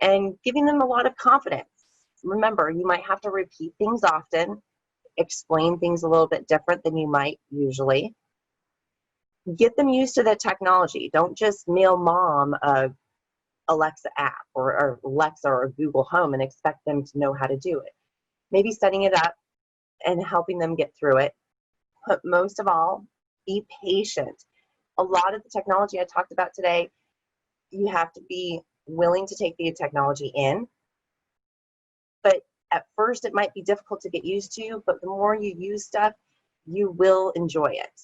and giving them a lot of confidence. Remember, you might have to repeat things often, explain things a little bit different than you might usually. Get them used to the technology. Don't just mail mom a Alexa app or Alexa or Google Home and expect them to know how to do it. Maybe setting it up and helping them get through it. But most of all, Be patient. A lot of the technology I talked about today, you have to be willing to take the technology in. But at first, it might be difficult to get used to, but the more you use stuff, you will enjoy it.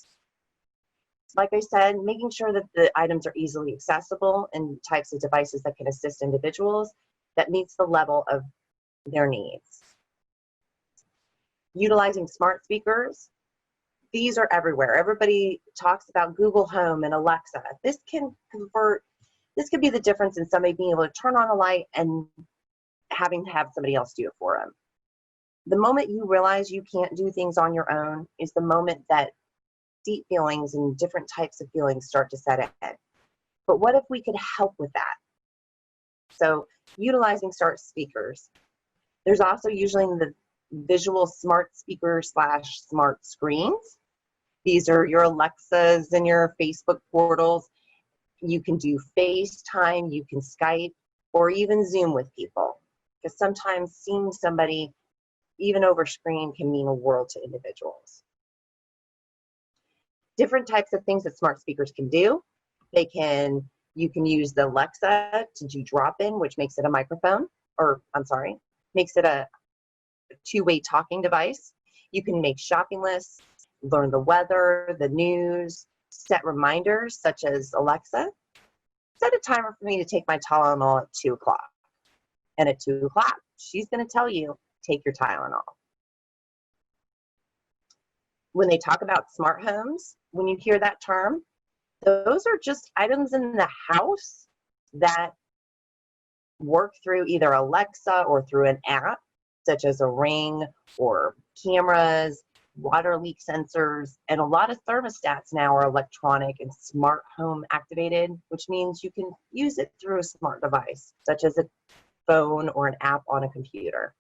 Like I said, making sure that the items are easily accessible and types of devices that can assist individuals that meets the level of their needs. Utilizing smart speakers. These are everywhere. Everybody talks about Google Home and Alexa. This can be the difference in somebody being able to turn on a light and having to have somebody else do it for them. The moment you realize you can't do things on your own is the moment that deep feelings and different types of feelings start to set in. But what if we could help with that? So utilizing smart speakers. There's also usually the visual smart speaker / smart screens. These are your Alexas and your Facebook portals. You can do FaceTime, you can Skype, or even Zoom with people. Because sometimes seeing somebody, even over screen, can mean a world to individuals. Different types of things that smart speakers can do. You can use the Alexa to do drop-in, which makes it a microphone, makes it a two-way talking device. You can make shopping lists, learn the weather, the news, set reminders such as Alexa, set a timer for me to take my Tylenol at 2 o'clock. And at 2 o'clock, she's going to tell you, take your Tylenol. When they talk about smart homes, when you hear that term, those are just items in the house that work through either Alexa or through an app, such as a Ring or cameras, water leak sensors, and a lot of thermostats now are electronic and smart home activated, which means you can use it through a smart device, such as a phone or an app on a computer.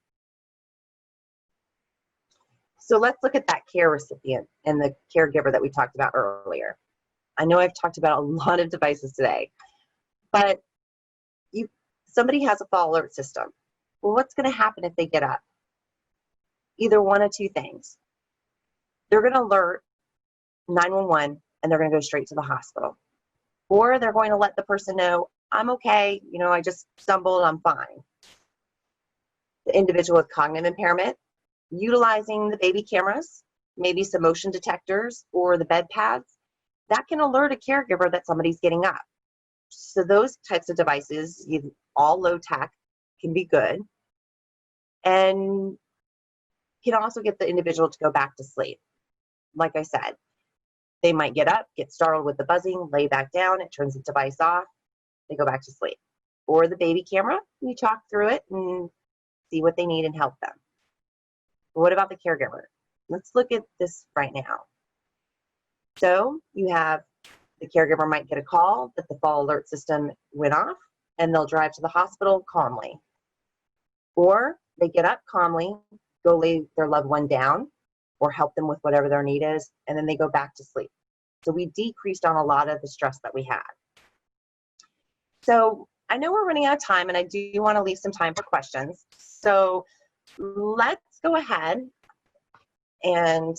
So let's look at that care recipient and the caregiver that we talked about earlier. I know I've talked about a lot of devices today, but somebody has a fall alert system. Well, what's going to happen if they get up? Either one of two things. They're going to alert 911 and they're going to go straight to the hospital. Or they're going to let the person know, I'm okay, I just stumbled, I'm fine. The individual with cognitive impairment, utilizing the baby cameras, maybe some motion detectors or the bed pads, that can alert a caregiver that somebody's getting up. So those types of devices, all low tech, can be good. And can also get the individual to go back to sleep. Like I said, they might get up, get startled with the buzzing, lay back down, it turns the device off, they go back to sleep. Or the baby camera, you talk through it and see what they need and help them. But what about the caregiver? Let's look at this right now. So you have the caregiver might get a call that the fall alert system went off and they'll drive to the hospital calmly. Or they get up calmly, go lay their loved one down or help them with whatever their need is, and then they go back to sleep. So we decreased on a lot of the stress that we had. So I know we're running out of time and I do want to leave some time for questions. So let's go ahead and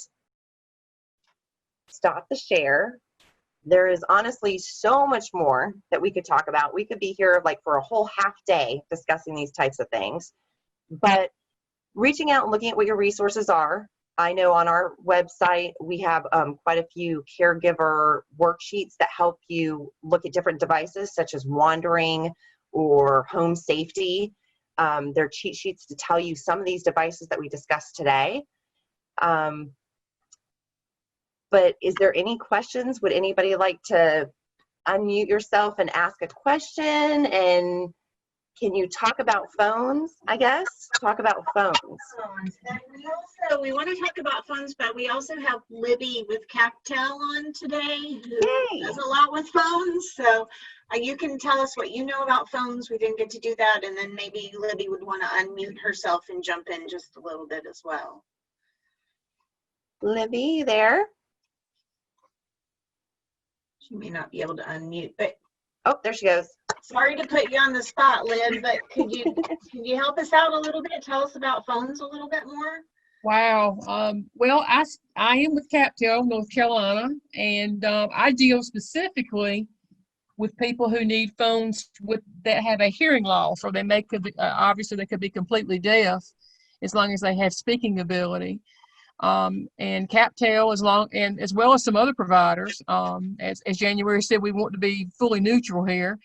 stop the share. There is honestly so much more that we could talk about. We could be here for a whole half day discussing these types of things. But reaching out and looking at what your resources are. I know on our website we have quite a few caregiver worksheets that help you look at different devices such as wandering or home safety. They're cheat sheets to tell you some of these devices that we discussed today. But is there any questions? Would anybody like to unmute yourself and ask a question? And can you talk about phones, I guess? Talk about phones. And we want to talk about phones, but we also have Libby with Captel on today, who does a lot with phones. So you can tell us what you know about phones. We didn't get to do that. And then maybe Libby would want to unmute herself and jump in just a little bit as well. Libby, you there? She may not be able to unmute, but oh, there she goes. Sorry to put you on the spot, Lib, but could you help us out a little bit? Tell us about phones a little bit more. Wow. Well, I am with CapTel, North Carolina, and I deal specifically with people who need phones that have a hearing loss, or obviously they could be completely deaf, as long as they have speaking ability. And CapTel, as well as some other providers, as January said, we want to be fully neutral here.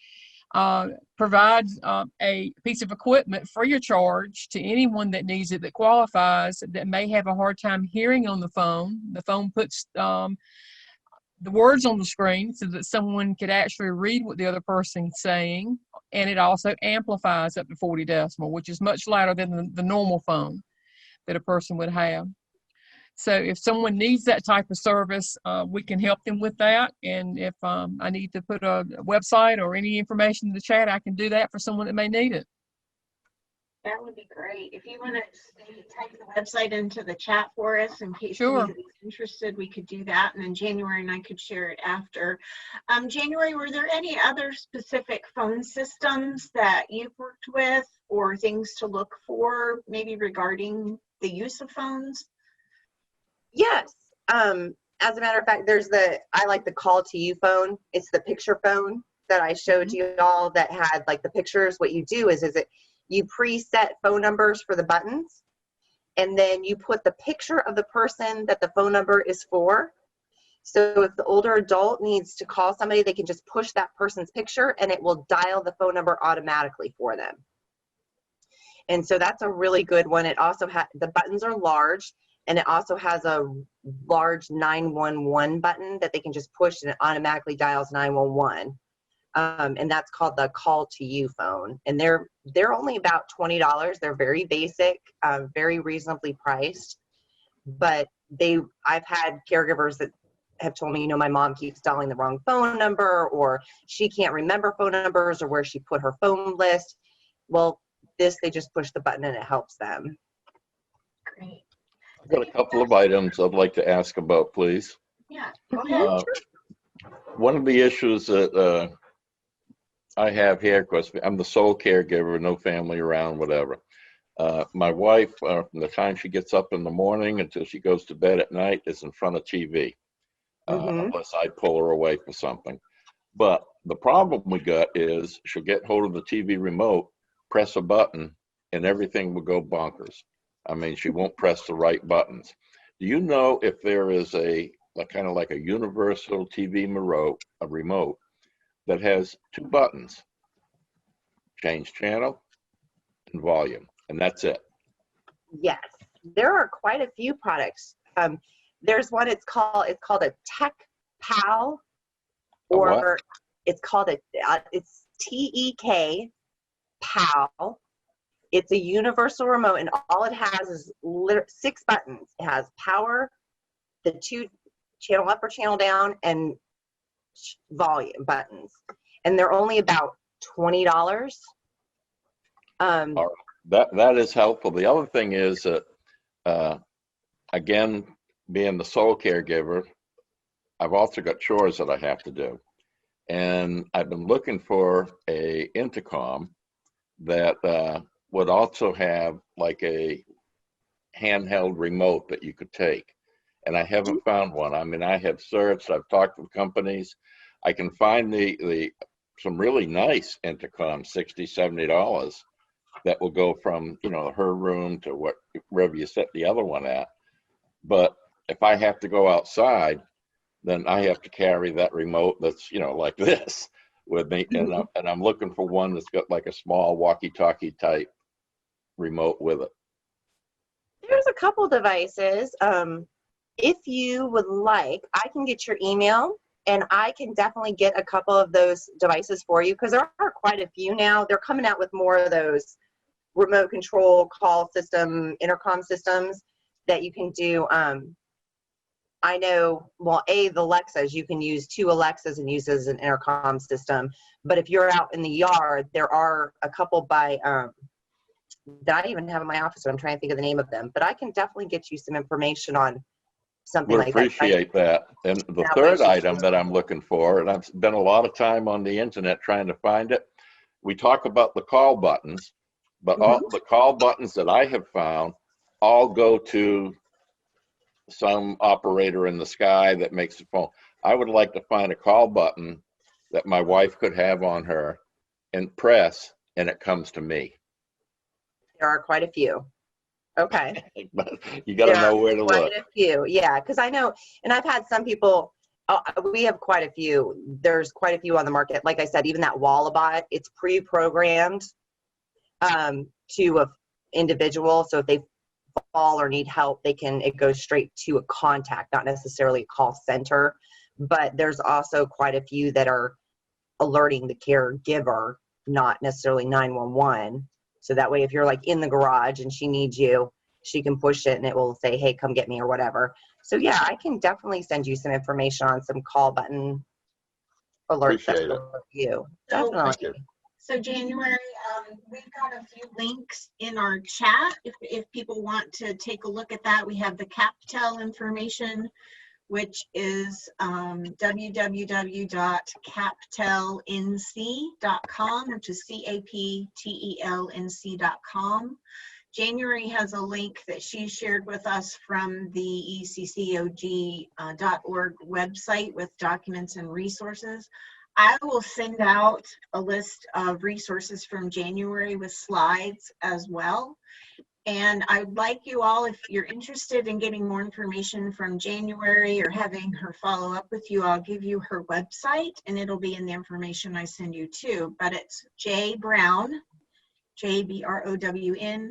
Provides a piece of equipment free of charge to anyone that needs it, that qualifies, that may have a hard time hearing on the phone. The phone puts the words on the screen so that someone could actually read what the other person's saying, and it also amplifies up to 40 decibel, which is much louder than the normal phone that a person would have. So if someone needs that type of service, we can help them with that. And if I need to put a website or any information in the chat, I can do that for someone that may need it. That would be great. If you want to type the website into the chat for us in case Sure. anybody's interested, we could do that. And then January and I could share it after. January, were there any other specific phone systems that you've worked with or things to look for, maybe regarding the use of phones? Yes. As a matter of fact, I like the call to you phone. It's the picture phone that I showed you all that had like the pictures. What you do is you preset phone numbers for the buttons, and then you put the picture of the person that the phone number is for. So if the older adult needs to call somebody, they can just push that person's picture and it will dial the phone number automatically for them. And so that's a really good one. It also the buttons are large, and it also has a large 911 button that they can just push and it automatically dials 911. And that's called the call to you phone. And they're only about $20. They're very basic, very reasonably priced. But I've had caregivers that have told me, my mom keeps dialing the wrong phone number, or she can't remember phone numbers or where she put her phone list. Well, they just push the button and it helps them. Great. I've got a couple of items I'd like to ask about, please. Yeah, go ahead. One of the issues that I have here, because I'm the sole caregiver, no family around, whatever. My wife, from the time she gets up in the morning until she goes to bed at night, is in front of TV, unless I pull her away for something. But the problem we got is she'll get hold of the TV remote, press a button, and everything will go bonkers. I mean, she won't press the right buttons. Do you know if there is a kind of like a universal TV remote that has two buttons, change channel and volume, and that's it? Yes, there are quite a few products. There's one, it's called a Tech Pal, or it's called it's TEK Pal. It's a universal remote, and all it has is 6 buttons. It has power, the 2 channel up or channel down, and volume buttons. And they're only about $20. All right. That is helpful. The other thing is that, again, being the sole caregiver, I've also got chores that I have to do. And I've been looking for a Intercom that would also have like a handheld remote that you could take. And I haven't found one. I mean, I have searched, I've talked with companies. I can find some really nice Intercom, $60, $70, that will go from, her room to wherever you set the other one at. But if I have to go outside, then I have to carry that remote that's, like this with me. And I'm looking for one that's got like a small walkie-talkie type remote with it. There's a couple devices. If you would like, I can get your email and I can definitely get a couple of those devices for you, because there are quite a few now. They're coming out with more of those remote control call system, intercom systems that you can do. I know, the Alexas, you can use 2 Alexas and use as an intercom system. But if you're out in the yard, there are a couple that I even have in my office, but I'm trying to think of the name of them. But I can definitely get you some information on something Would like that. appreciate that. And the third item that I'm looking for, and I've spent a lot of time on the internet trying to find it. We talk about the call buttons, but all the call buttons that I have found all go to some operator in the sky that makes the phone. I would like to find a call button that my wife could have on her and press, and it comes to me. There are quite a few. Okay. But you got to know where to Quite look. a few, yeah, because I know, and I've had some people, we have quite a few, there's quite a few on the market. Like I said, even that Wallabot, it's pre-programmed to a individual, so if they fall or need help, it goes straight to a contact, not necessarily a call center. But there's also quite a few that are alerting the caregiver, not necessarily 911. So that way, if you're like in the garage and she needs you, she can push it and it will say, hey, come get me or whatever. So yeah, I can definitely send you some information on some call button alerts that Appreciate will it. alert you. So- Definitely. Thank you. So January, we've got a few links in our chat. If people want to take a look at that, we have the CapTel information, which is www.captelnc.com, which is CAPTELNC.com. January has a link that she shared with us from the eccog.org website with documents and resources. I will send out a list of resources from January with slides as well. And I'd like you all, if you're interested in getting more information from January or having her follow up with you, I'll give you her website and it'll be in the information I send you too. But it's jbrown, JBROWN,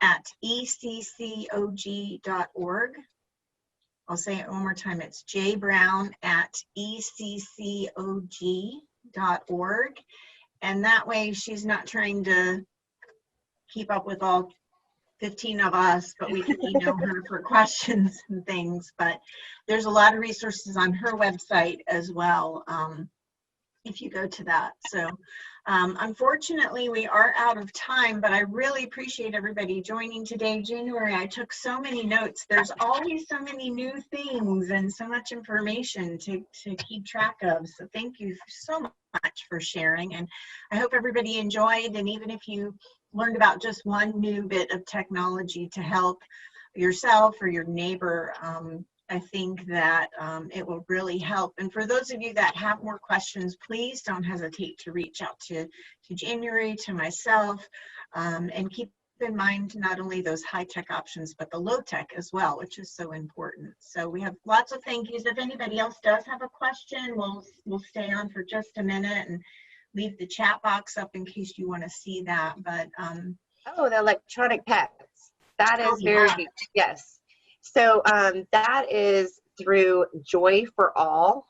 at eccog.org. I'll say it one more time. It's jbrown at eccog.org. And that way she's not trying to keep up with all 15 of us, but we can email her for questions and things. But there's a lot of resources on her website as well, if you go to that. So unfortunately, we are out of time, but I really appreciate everybody joining today. January, I took so many notes. There's always so many new things and so much information to keep track of. So thank you so much for sharing. And I hope everybody enjoyed. And even if you learned about just one new bit of technology to help yourself or your neighbor, I think that it will really help. And for those of you that have more questions, please don't hesitate to reach out to January, to myself, and keep in mind not only those high-tech options, but the low-tech as well, which is so important. So we have lots of thank yous. If anybody else does have a question, we'll stay on for just a minute and leave the chat box up in case you want to see that. But Oh, the electronic pets. That is yeah. very, yes. So that is through Joy for All.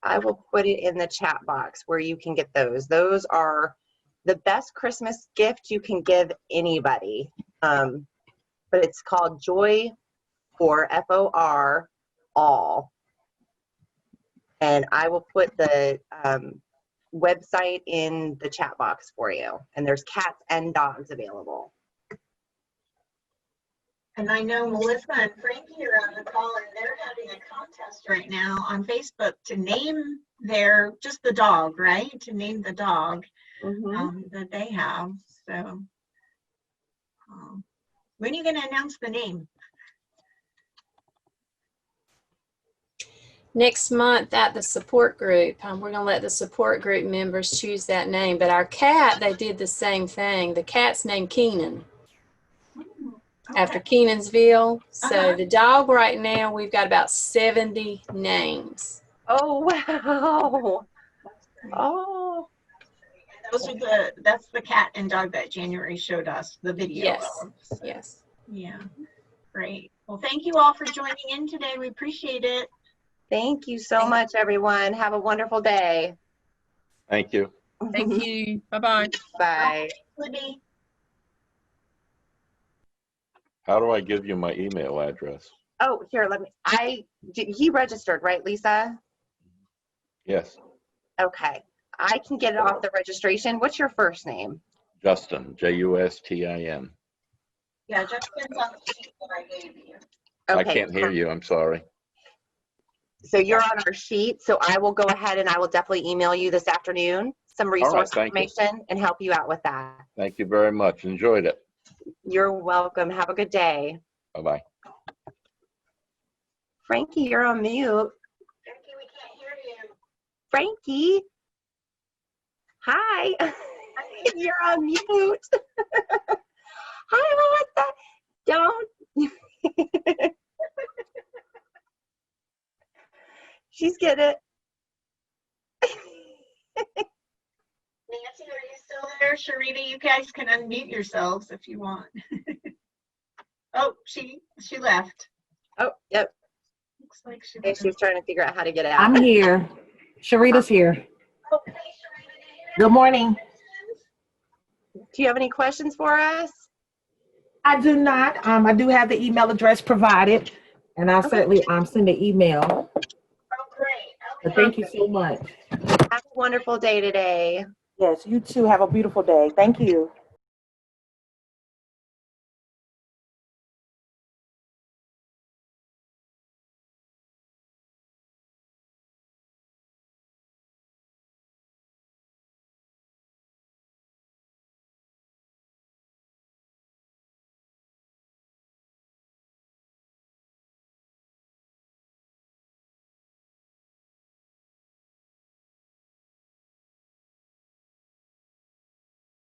I will put it in the chat box where you can get those. Those are the best Christmas gift you can give anybody. But it's called Joy for FOR All. And I will put the website in the chat box for you. And there's cats and dogs available. And I know Melissa and Frankie are on the call, and they're having a contest right now on Facebook to name just the dog, right? To name the dog that they have. So when are you going to announce the name? Next month at the support group. We're going to let the support group members choose that name. But our cat, they did the same thing. The cat's named Keenan. Okay. After Kenansville. So the dog right now, we've got about 70 names. Oh, wow. Oh. And that's the cat and dog that January showed us the video Yes. of. So, Yes. yeah, great. Well, thank you all for joining in today. We appreciate it. Thank you so much, everyone. Have a wonderful day. Thank you. Thank you. Bye-bye. Bye. Libby. How do I give you my email address? Oh, here, he registered, right, Lisa? Yes, Okay. I can get it off the registration. What's your first name? Justin, Justin. Yeah, Justin's on the sheet that I gave you. I can't hear you, I'm sorry. So you're on our sheet, so I will go ahead and I will definitely email you this afternoon some resource thank you. information and help you out with that. Thank you very much. Enjoyed it. You're welcome. Have a good day. Bye-bye. Frankie, you're on mute. Frankie, we can't hear you. Frankie. Hi. You're on mute. Hi, Melissa. Don't. She's getting it. Nancy, are you still there? Sharita, you guys can unmute yourselves if you want. Oh, she left. Oh, yep. Looks like she Okay, she's trying to figure out how to get out. I'm here. Sharita's here. Okay, Good morning. Do you have any questions for us? I do not. I do have the email address provided, and I'll certainly send the email. Oh, great. But Okay. thank you so much. Have a wonderful day today. Yes, you too. Have a beautiful day. Thank you.